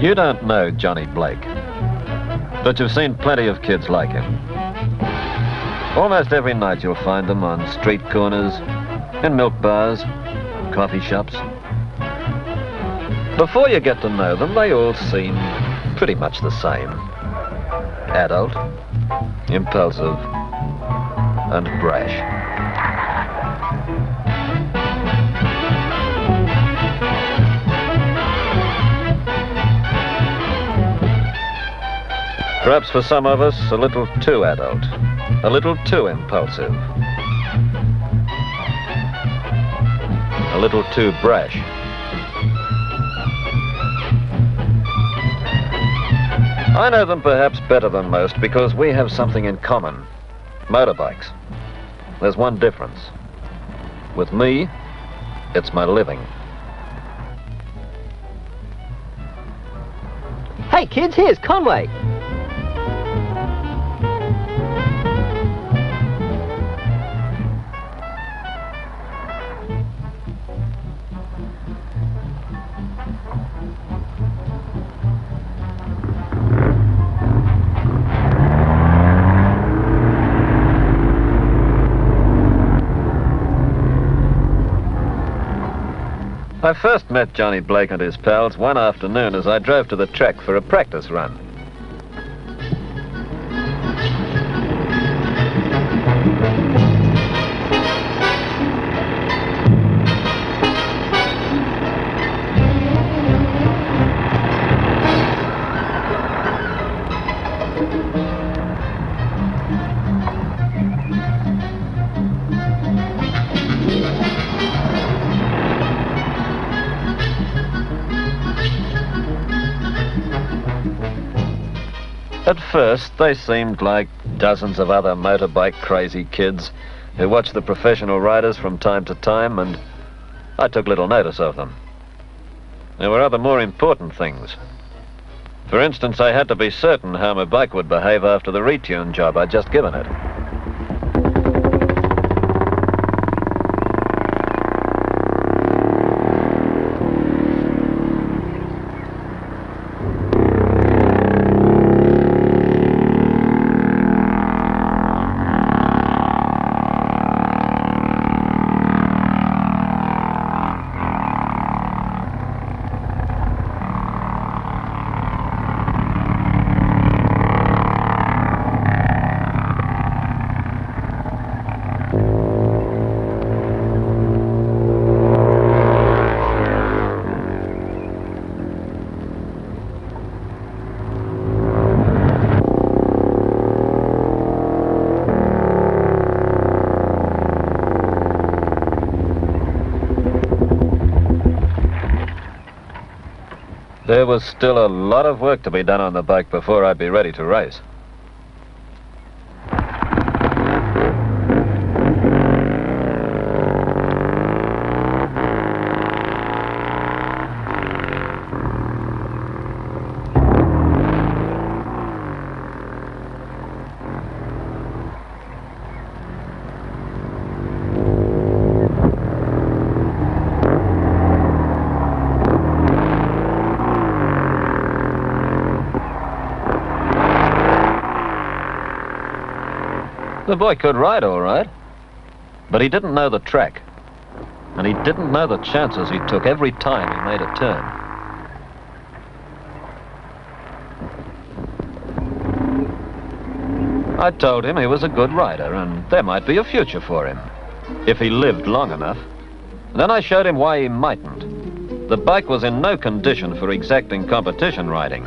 You don't know Johnny Blake, but you've seen plenty of kids like him. Almost every night you'll find them on street corners, in milk bars, coffee shops. Before you get to know them, they all seem pretty much the same. Adult, impulsive, and brash. Perhaps for some of us, a little too adult, a little too impulsive, a little too brash. I know them perhaps better than most because we have something in common. Motorbikes. There's one difference. With me, it's my living. Hey kids, here's Conway. I first met Johnny Blake and his pals one afternoon as I drove to the track for a practice run. At first, they seemed like dozens of other motorbike crazy kids who watched the professional riders from time to time, and I took little notice of them. There were other more important things. For instance, I had to be certain how my bike would behave after the retune job I'd just given it. There was still a lot of work to be done on the bike before I'd be ready to race. The boy could ride all right, but he didn't know the track, and he didn't know the chances he took every time he made a turn. I told him he was a good rider and there might be a future for him, if he lived long enough. Then I showed him why he mightn't. The bike was in no condition for exacting competition riding.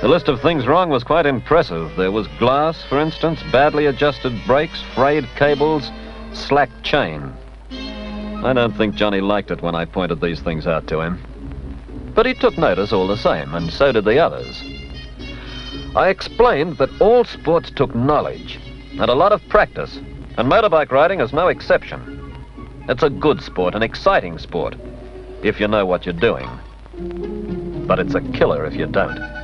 The list of things wrong was quite impressive. There was glass, for instance, badly adjusted brakes, frayed cables, slack chain. I don't think Johnny liked it when I pointed these things out to him. But he took notice all the same, and so did the others. I explained that all sports took knowledge and a lot of practice, and motorbike riding is no exception. It's a good sport, an exciting sport, if you know what you're doing. But it's a killer if you don't.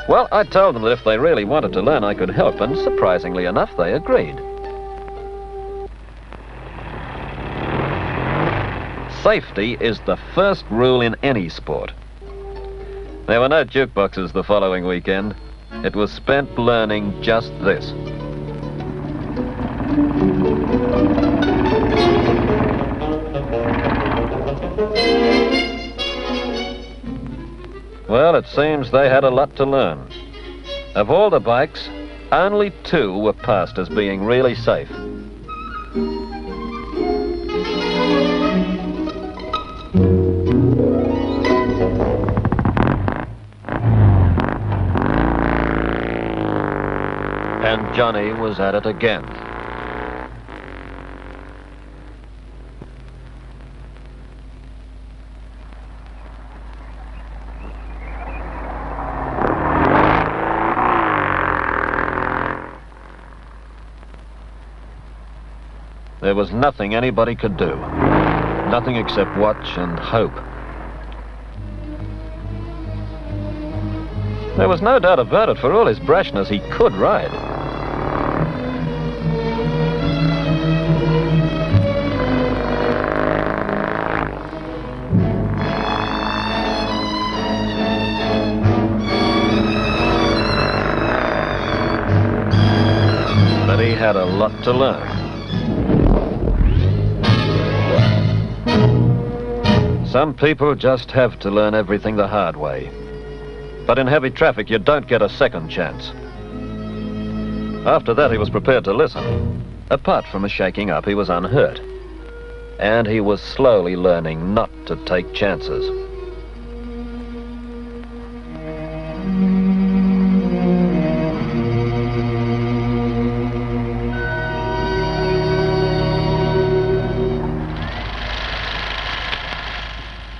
Well, I told them that if they really wanted to learn, I could help, and surprisingly enough, they agreed. Safety is the first rule in any sport. There were no jukeboxes the following weekend. It was spent learning just this. Well, it seems they had a lot to learn. Of all the bikes, only 2 were passed as being really safe. And Johnny was at it again. There was nothing anybody could do. Nothing except watch and hope. There was no doubt about it. For all his brashness, he could ride. But he had a lot to learn. Some people just have to learn everything the hard way. But in heavy traffic, you don't get a second chance. After that, he was prepared to listen. Apart from a shaking up, he was unhurt. And he was slowly learning not to take chances.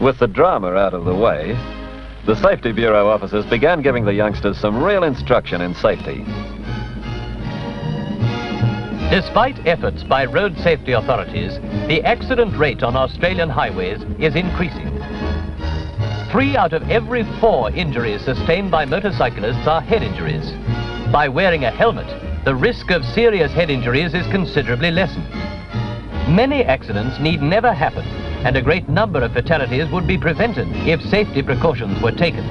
With the drama out of the way, the Safety Bureau officers began giving the youngsters some real instruction in safety. Despite efforts by road safety authorities, the accident rate on Australian highways is increasing. 3 out of every 4 injuries sustained by motorcyclists are head injuries. By wearing a helmet, the risk of serious head injuries is considerably lessened. Many accidents need never happen, and a great number of fatalities would be prevented if safety precautions were taken.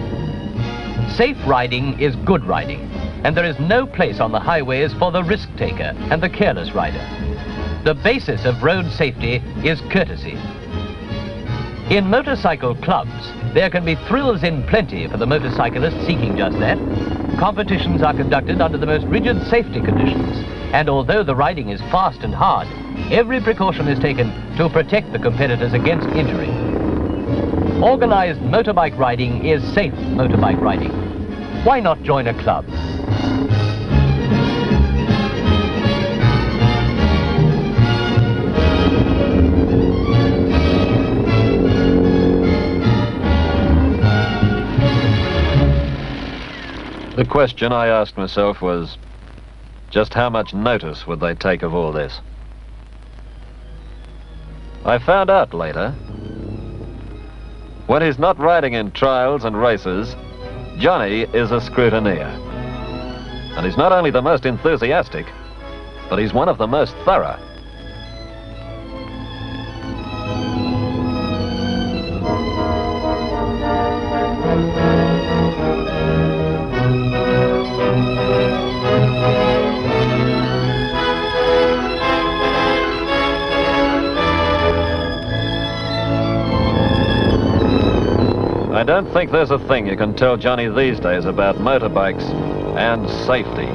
Safe riding is good riding, and there is no place on the highways for the risk taker and the careless rider. The basis of road safety is courtesy. In motorcycle clubs, there can be thrills in plenty for the motorcyclist seeking just that. Competitions are conducted under the most rigid safety conditions, and although the riding is fast and hard, every precaution is taken to protect the competitors against injury. Organized motorbike riding is safe motorbike riding. Why not join a club? The question I asked myself was, just how much notice would they take of all this? I found out later. When he's not riding in trials and races, Johnny is a scrutineer. And he's not only the most enthusiastic, but he's one of the most thorough. I don't think there's a thing you can tell Johnny these days about motorbikes and safety.